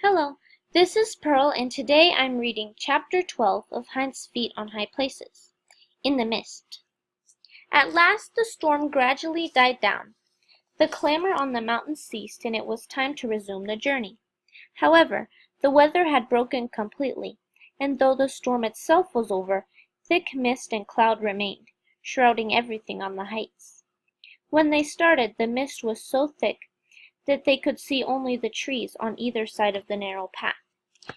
Hello, this is Pearl, and today I'm reading Chapter 12 of Hinds' Feet on High Places, In the Mist. At last the storm gradually died down. The clamor on the mountain ceased, and it was time to resume the journey. However, the weather had broken completely, and though the storm itself was over, thick mist and cloud remained, shrouding everything on the heights. When they started, the mist was so thick that they could see only the trees on either side of the narrow path,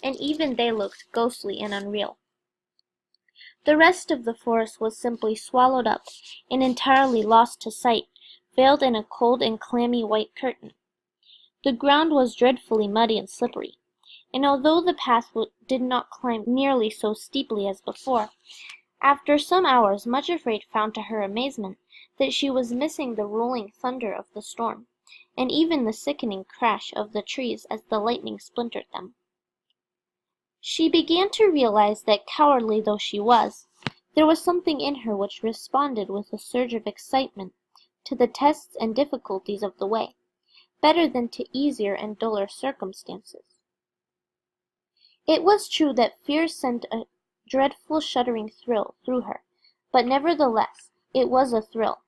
and even they looked ghostly and unreal. The rest of the forest was simply swallowed up and entirely lost to sight, veiled in a cold and clammy white curtain. The ground was dreadfully muddy and slippery, and although the path did not climb nearly so steeply as before, after some hours Much Afraid found to her amazement that she was missing the rolling thunder of the storm, and even the sickening crash of the trees as the lightning splintered them. She began to realize that, cowardly though she was, there was something in her which responded with a surge of excitement to the tests and difficulties of the way, better than to easier and duller circumstances. It was true that fear sent a dreadful shuddering thrill through her, but nevertheless it was a thrill,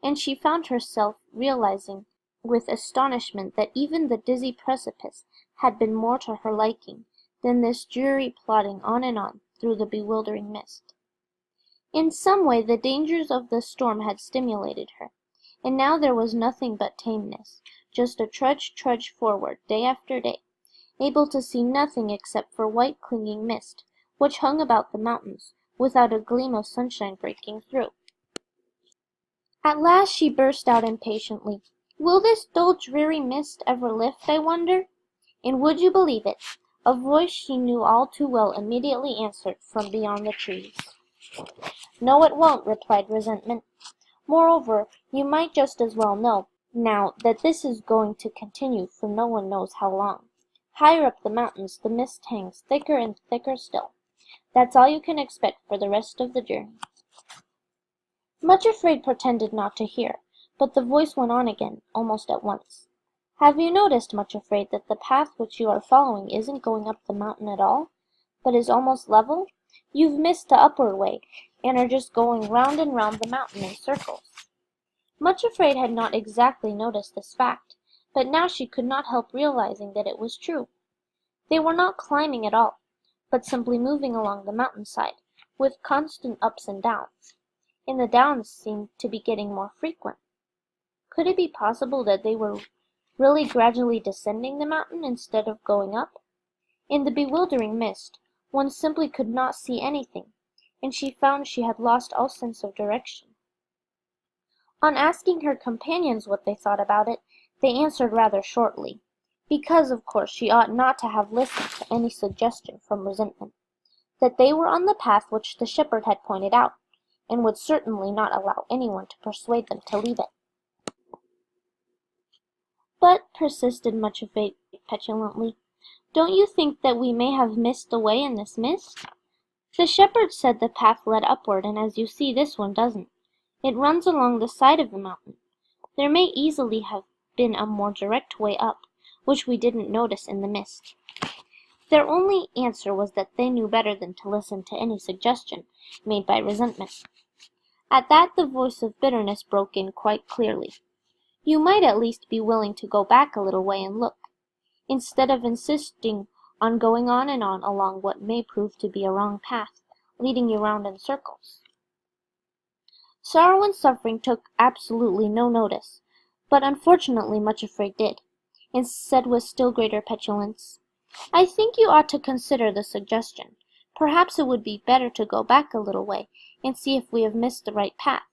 and she found herself realizing with astonishment that even the dizzy precipice had been more to her liking than this dreary plodding on and on through the bewildering mist. In some way the dangers of the storm had stimulated her, and now there was nothing but tameness, just a trudge forward day after day, able to see nothing except for white clinging mist, which hung about the mountains, without a gleam of sunshine breaking through. At last she burst out impatiently, "Will this dull dreary mist ever lift, I wonder?" And would you believe it, a voice she knew all too well immediately answered from beyond the trees. "No, it won't," replied Resentment. "Moreover, you might just as well know, now, that this is going to continue for no one knows how long. Higher up the mountains the mist hangs thicker and thicker still. That's all you can expect for the rest of the journey." Much Afraid pretended not to hear, but the voice went on again, almost at once. "Have you noticed, Much Afraid, that the path which you are following isn't going up the mountain at all, but is almost level? You've missed the upward way, and are just going round and round the mountain in circles." Much Afraid had not exactly noticed this fact, but now she could not help realizing that it was true. They were not climbing at all, but simply moving along the mountainside, with constant ups and downs, and the downs seemed to be getting more frequent. Could it be possible that they were really gradually descending the mountain instead of going up? In the bewildering mist, one simply could not see anything, and she found she had lost all sense of direction. On asking her companions what they thought about it, they answered rather shortly, because of course she ought not to have listened to any suggestion from Resentment, that they were on the path which the shepherd had pointed out, and would certainly not allow anyone to persuade them to leave it. "But," persisted Much Afraid petulantly, "don't you think that we may have missed the way in this mist? The shepherd said the path led upward, and as you see this one doesn't. It runs along the side of the mountain. There may easily have been a more direct way up, which we didn't notice in the mist." Their only answer was that they knew better than to listen to any suggestion made by Resentment. At that the voice of Bitterness broke in quite clearly. "You might at least be willing to go back a little way and look, instead of insisting on going on and on along what may prove to be a wrong path, leading you round in circles." Sorrow and Suffering took absolutely no notice, but unfortunately Much Afraid did, and said with still greater petulance, "I think you ought to consider the suggestion. Perhaps it would be better to go back a little way and see if we have missed the right path.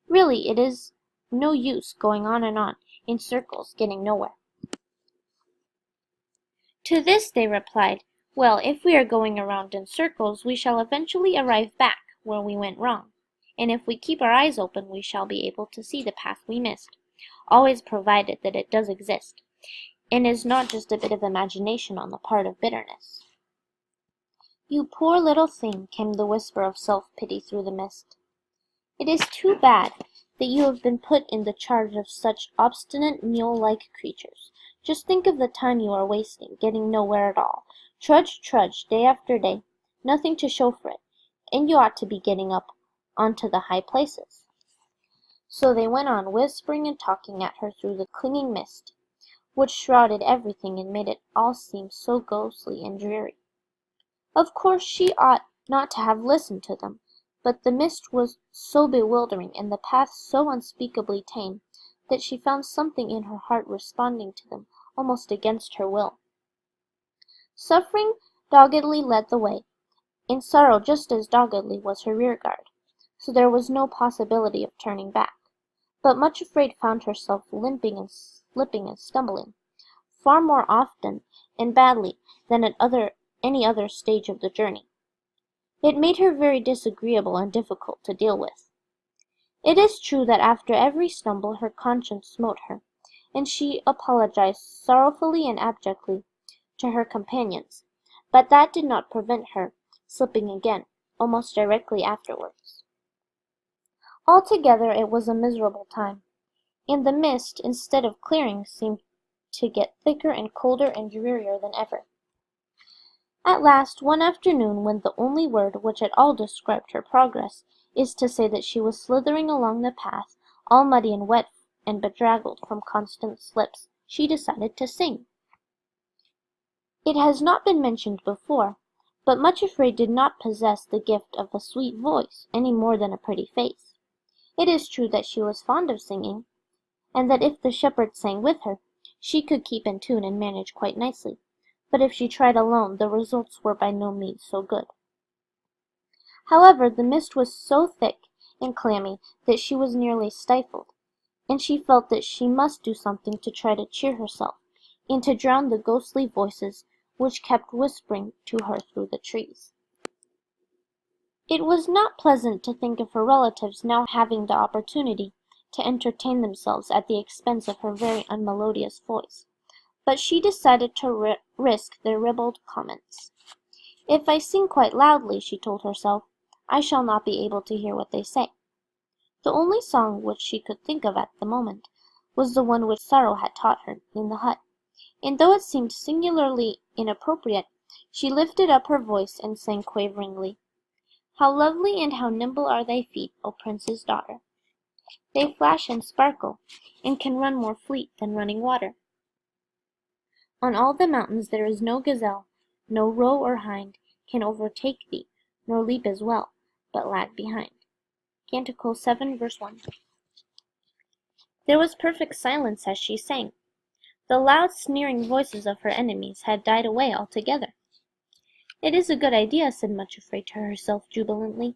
Really, it is no use going on and on in circles, getting nowhere." To this they replied, "Well, if we are going around in circles, we shall eventually arrive back where we went wrong, and if we keep our eyes open we shall be able to see the path we missed, always provided that it does exist, and is not just a bit of imagination on the part of Bitterness." "You poor little thing," came the whisper of self-pity through the mist. "It is too bad that you have been put in the charge of such obstinate mule-like creatures, Just think of the time you are wasting, getting nowhere at all. Trudge, trudge, day after day, nothing to show for it, and you ought to be getting up onto the high places." So they went on whispering and talking at her through the clinging mist, which shrouded everything and made it all seem so ghostly and dreary. Of course she ought not to have listened to them, but the mist was so bewildering and the path so unspeakably tame that she found something in her heart responding to them almost against her will. Suffering doggedly led the way, and sorrow just as doggedly was her rear guard, so there was no possibility of turning back. But Much Afraid found herself limping and slipping and stumbling, far more often and badly than at any other stage of the journey. It made her very disagreeable and difficult to deal with. It is true that after every stumble her conscience smote her, and she apologized sorrowfully and abjectly to her companions, but that did not prevent her slipping again, almost directly afterwards. Altogether it was a miserable time, and the mist, instead of clearing, seemed to get thicker and colder and drearier than ever. At last, one afternoon, when the only word which at all described her progress is to say that she was slithering along the path, all muddy and wet and bedraggled from constant slips, she decided to sing. It has not been mentioned before, but Much Afraid did not possess the gift of a sweet voice any more than a pretty face. It is true that she was fond of singing, and that if the shepherd sang with her, she could keep in tune and manage quite nicely, but if she tried alone, the results were by no means so good. However, the mist was so thick and clammy that she was nearly stifled, and she felt that she must do something to try to cheer herself, and to drown the ghostly voices which kept whispering to her through the trees. It was not pleasant to think of her relatives now having the opportunity to entertain themselves at the expense of her very unmelodious voice, but she decided to risk their ribald comments. "If I sing quite loudly," she told herself, "I shall not be able to hear what they say." The only song which she could think of at the moment was the one which Sorrow had taught her in the hut, and though it seemed singularly inappropriate, she lifted up her voice and sang quaveringly, "How lovely and how nimble are thy feet, O Prince's daughter! They flash and sparkle, and can run more fleet than running water. On all the mountains there is no gazelle, no roe or hind, can overtake thee, nor leap as well, but lag behind." Canticle 7, verse 1. There was perfect silence as she sang. The loud, sneering voices of her enemies had died away altogether. "It is a good idea," said Much Afraid to herself jubilantly.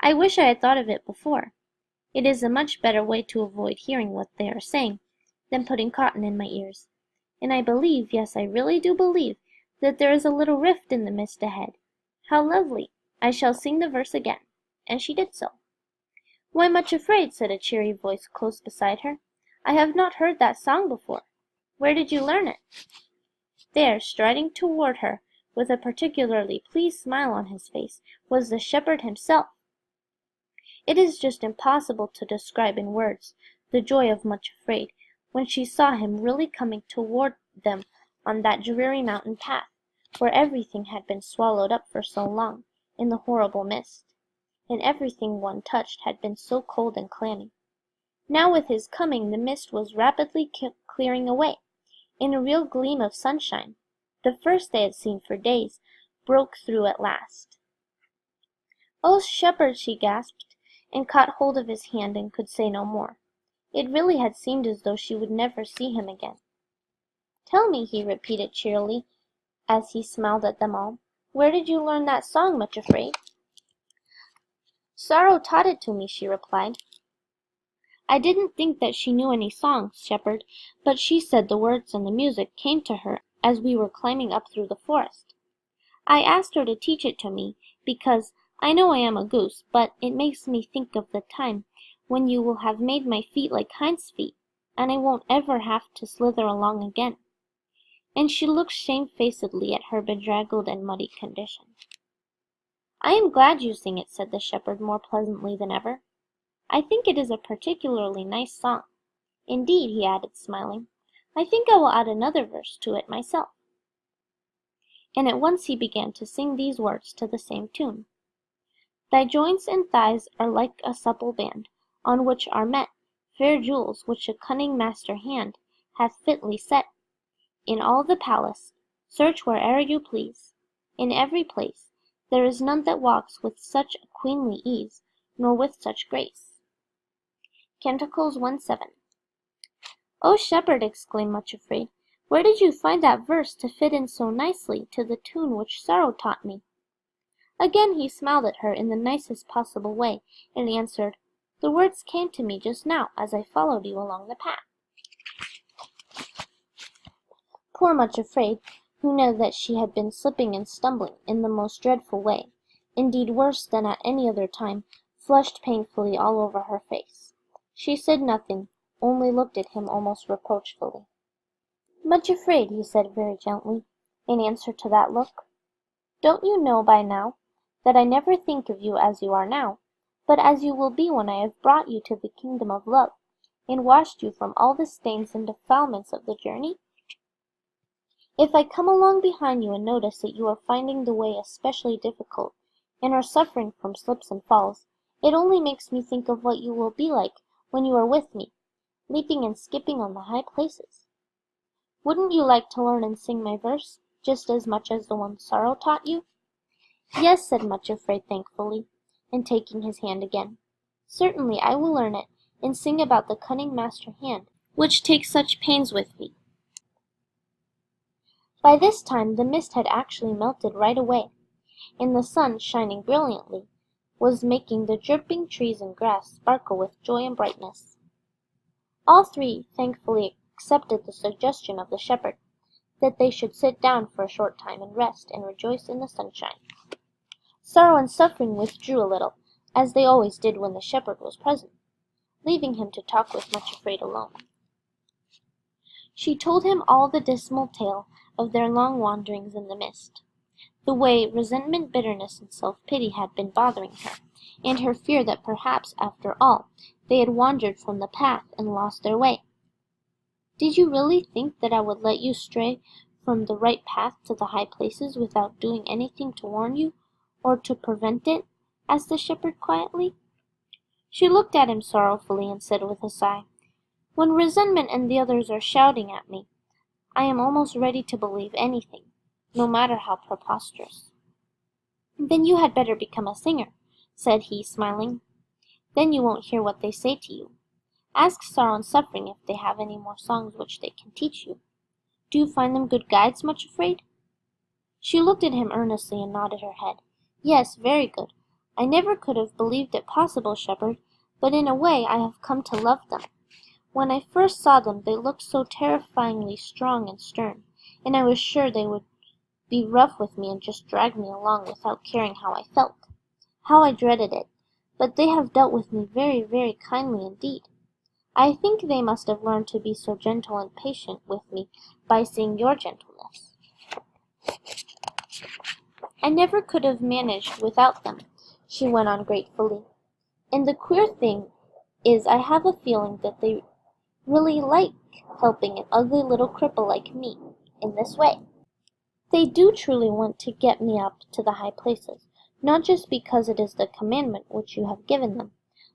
"I wish I had thought of it before. It is a much better way to avoid hearing what they are saying than putting cotton in my ears. And I believe, yes, I really do believe, that there is a little rift in the mist ahead. How lovely! I shall sing the verse again." And she did so. "Why, Much Afraid," said a cheery voice close beside her, "I have not heard that song before. Where did you learn it?" There, striding toward her, with a particularly pleased smile on his face, was the shepherd himself. It is just impossible to describe in words the joy of Much Afraid when she saw him really coming toward them on that dreary mountain path, where everything had been swallowed up for so long in the horrible mist, and everything one touched had been so cold and clammy. Now with his coming the mist was rapidly clearing away, and a real gleam of sunshine, the first they had seen for days, broke through at last. "Oh, shepherd!" she gasped, and caught hold of his hand and could say no more. It really had seemed as though she would never see him again. "Tell me," he repeated cheerily, as he smiled at them all, "where did you learn that song, Much Afraid?" "Sorrow taught it to me," she replied. "I didn't think that she knew any songs, shepherd, but she said the words and the music came to her as we were climbing up through the forest. I asked her to teach it to me, because I know I am a goose, but it makes me think of the time when you will have made my feet like Hinds' feet, and I won't ever have to slither along again." And she looked shamefacedly at her bedraggled and muddy condition. "I am glad you sing it," said the shepherd more pleasantly than ever. "I think it is a particularly nice song. Indeed," he added, smiling, I think I will add another verse to it myself." And at once he began to sing these words to the same tune: "Thy joints and thighs are like a supple band, on which are met fair jewels, which a cunning master hand hath fitly set. In all the palace, search where'er you please, in every place, there is none that walks with such queenly ease, nor with such grace." Canticles 1:7. "O shepherd," exclaimed Much Afraid, "where did you find that verse to fit in so nicely to the tune which Sorrow taught me?" Again he smiled at her in the nicest possible way, and answered, "The words came to me just now as I followed you along the path." Poor Much Afraid, who knew that she had been slipping and stumbling in the most dreadful way, indeed worse than at any other time, flushed painfully all over her face. She said nothing, only looked at him almost reproachfully. "Much Afraid," he said very gently, in answer to that look, "don't you know by now that I never think of you as you are now, but as you will be when I have brought you to the kingdom of love, and washed you from all the stains and defilements of the journey? If I come along behind you and notice that you are finding the way especially difficult, and are suffering from slips and falls, it only makes me think of what you will be like when you are with me, leaping and skipping on the high places. Wouldn't you like to learn and sing my verse, just as much as the one Sorrow taught you?" "Yes," said Much Afraid thankfully, and taking his hand again. "Certainly I will learn it, and sing about the cunning master hand, which takes such pains with me." By this time the mist had actually melted right away, and the sun, shining brilliantly, was making the dripping trees and grass sparkle with joy and brightness. All three thankfully accepted the suggestion of the shepherd, that they should sit down for a short time and rest and rejoice in the sunshine. Sorrow and Suffering withdrew a little, as they always did when the shepherd was present, leaving him to talk with Much Afraid alone. She told him all the dismal tale of their long wanderings in the mist, the way resentment, bitterness, and self-pity had been bothering her, and her fear that perhaps, after all, they had wandered from the path and lost their way. "Did you really think that I would let you stray from the right path to the high places without doing anything to warn you, or to prevent it?" asked the shepherd quietly. She looked at him sorrowfully and said with a sigh, "When resentment and the others are shouting at me, I am almost ready to believe anything, no matter how preposterous." "Then you had better become a singer," said he, smiling. "Then you won't hear what they say to you. Ask Sorrow and Suffering if they have any more songs which they can teach you. Do you find them good guides, Much Afraid?" She looked at him earnestly and nodded her head. "Yes, very good. I never could have believed it possible, shepherd, but in a way I have come to love them. When I first saw them they looked so terrifyingly strong and stern, and I was sure they would be rough with me and just drag me along without caring how I felt. How I dreaded it! But they have dealt with me very, very kindly indeed. I think they must have learned to be so gentle and patient with me by seeing your gentleness. I never could have managed without them," she went on gratefully. "And the queer thing is I have a feeling that they really like helping an ugly little cripple like me in this way. They do truly want to get me up to the high places, not just because it is the commandment which you have given them,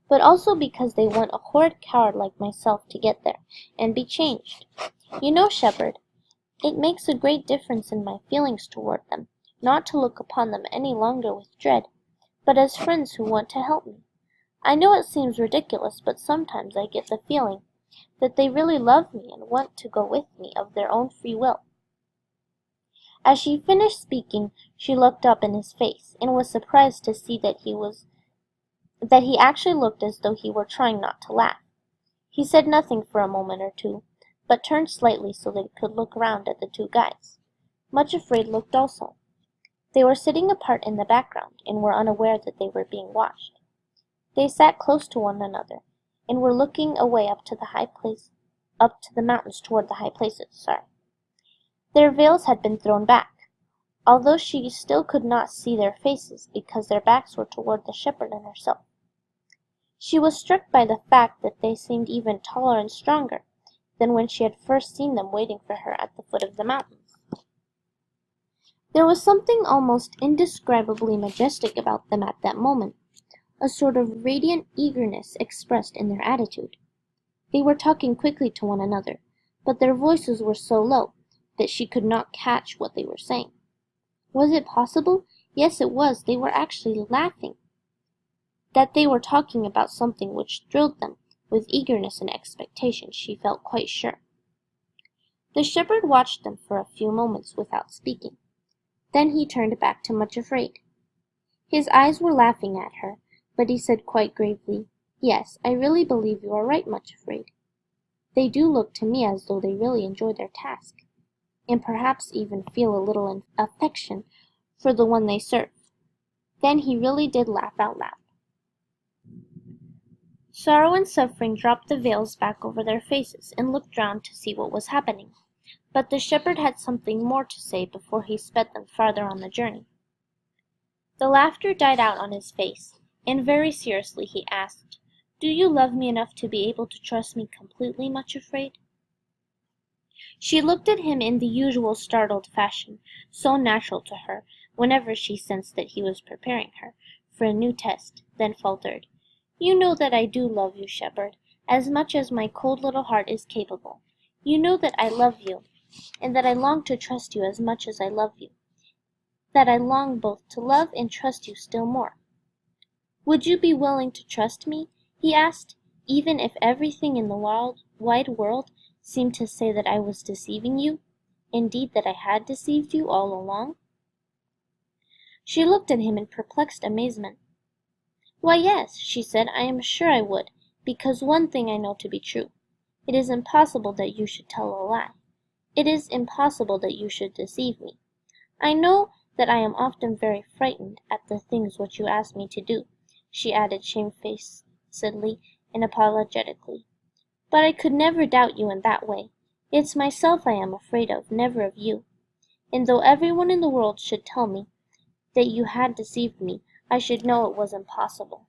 but also because they want a horrid coward like myself to get there, and be changed. You know, shepherd, it makes a great difference in my feelings toward them, not to look upon them any longer with dread, but as friends who want to help me. I know it seems ridiculous, but sometimes I get the feeling that they really love me and want to go with me of their own free will." As she finished speaking, she looked up in his face, and was surprised to see that he actually looked as though he were trying not to laugh. He said nothing for a moment or two, but turned slightly so that he could look round at the two guides. Much Afraid looked also. They were sitting apart in the background, and were unaware that they were being watched. They sat close to one another, and were looking away up to the mountains toward the high places. Their veils had been thrown back, although she still could not see their faces because their backs were toward the shepherd and herself. She was struck by the fact that they seemed even taller and stronger than when she had first seen them waiting for her at the foot of the mountains. There was something almost indescribably majestic about them at that moment, a sort of radiant eagerness expressed in their attitude. They were talking quickly to one another, but their voices were so low that she could not catch what they were saying. Was it possible? Yes, it was. They were actually laughing. That they were talking about something which thrilled them with eagerness and expectation, she felt quite sure. The shepherd watched them for a few moments without speaking. Then he turned back to Much Afraid. His eyes were laughing at her, but he said quite gravely, "Yes, I really believe you are right, Much Afraid. They do look to me as though they really enjoy their task, and perhaps even feel a little affection for the one they serve." Then he really did laugh out loud. Sorrow and Suffering dropped the veils back over their faces and looked round to see what was happening. But the shepherd had something more to say before he sped them farther on the journey. The laughter died out on his face, and very seriously he asked, "Do you love me enough to be able to trust me completely, Much Afraid?" She looked at him in the usual startled fashion, so natural to her whenever she sensed that he was preparing her for a new test, then faltered, "You know that I do love you, shepherd, as much as my cold little heart is capable. You know that I love you, and that I long to trust you as much as I love you, that I long both to love and trust you still more. Would you be willing to trust me?" he asked, "even if everything in the wide world seemed to say that I was deceiving you, indeed that I had deceived you all along?" She looked at him in perplexed amazement. "Why, yes," she said, "I am sure I would, because one thing I know to be true. It is impossible that you should tell a lie. It is impossible that you should deceive me. I know that I am often very frightened at the things which you ask me to do," she added shamefacedly and apologetically, "but I could never doubt you in that way. It's myself I am afraid of, never of you. And though everyone in the world should tell me that you had deceived me, I should know it was impossible."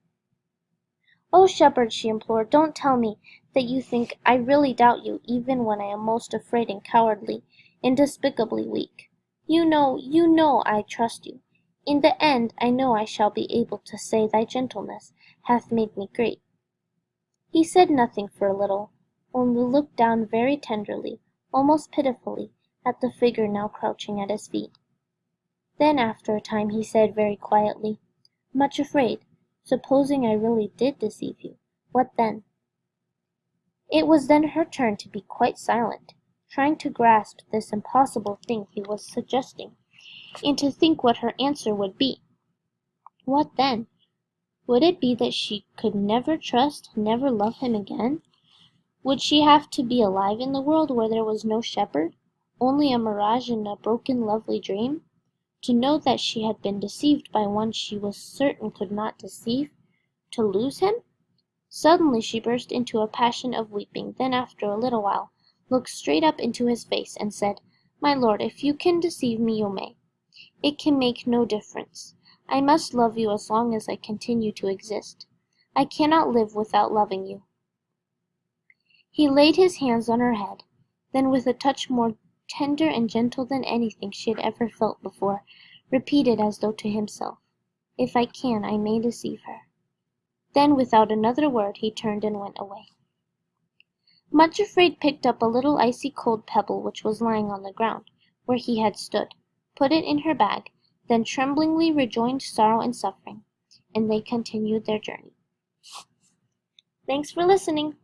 "Oh, shepherd," she implored, "don't tell me that you think I really doubt you, even when I am most afraid and cowardly and despicably weak. You know I trust you. In the end I know I shall be able to say thy gentleness hath made me great." He said nothing for a little, only looked down very tenderly, almost pitifully, at the figure now crouching at his feet. Then after a time he said very quietly, "Much Afraid, supposing I really did deceive you, what then?" It was then her turn to be quite silent, trying to grasp this impossible thing he was suggesting, and to think what her answer would be. What then? Would it be that she could never trust, never love him again? Would she have to be alive in the world where there was no shepherd, only a mirage and a broken lovely dream? To know that she had been deceived by one she was certain could not deceive? To lose him? Suddenly she burst into a passion of weeping, then after a little while looked straight up into his face and said, "My lord, if you can deceive me you may. It can make no difference. I must love you as long as I continue to exist. I cannot live without loving you." He laid his hands on her head, then with a touch more tender and gentle than anything she had ever felt before, repeated as though to himself, "If I can, I may deceive her." Then without another word he turned and went away. Much Afraid picked up a little icy cold pebble which was lying on the ground, where he had stood, put it in her bag, then tremblingly rejoined Sorrow and Suffering, and they continued their journey. Thanks for listening.